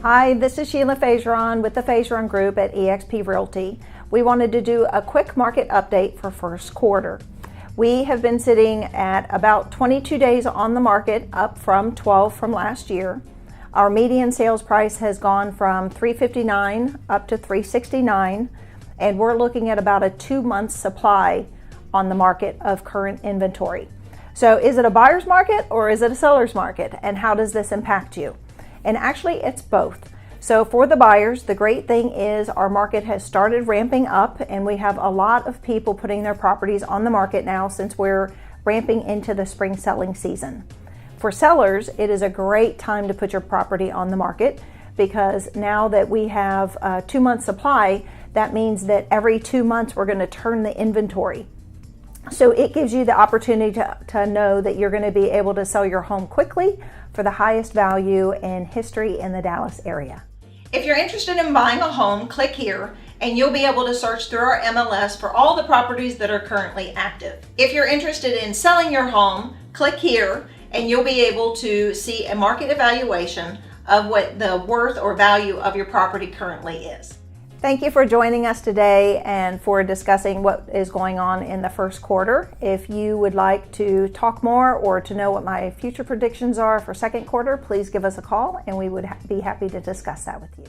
Hi, this is Sheila Fageron with the Fageron Group at eXp Realty. We wanted to do a quick market update for first quarter. We have been sitting at about 22 days on the market, up from 12 from last year. Our median sales price has gone from $359 up to $369, and we're looking at about a 2-month supply on the market of current inventory. So is it a buyer's market or is it a seller's market? And how does this impact you? And actually it's both. So for the buyers, the great thing is our market has started ramping up and we have a lot of people putting their properties on the market now since we're ramping into the spring selling season. For sellers, it is a great time to put your property on the market because now that we have a 2-month supply, that means that every 2 months we're going to turn the inventory. So it gives you the opportunity to know that you're going to be able to sell your home quickly for the highest value in history in the Dallas area. If you're interested in buying a home, click here and you'll be able to search through our MLS for all the properties that are currently active. If you're interested in selling your home, click here and you'll be able to see a market evaluation of what the worth or value of your property currently is. Thank you for joining us today and for discussing what is going on in the first quarter. If you would like to talk more or to know what my future predictions are for second quarter, please give us a call and we would be happy to discuss that with you.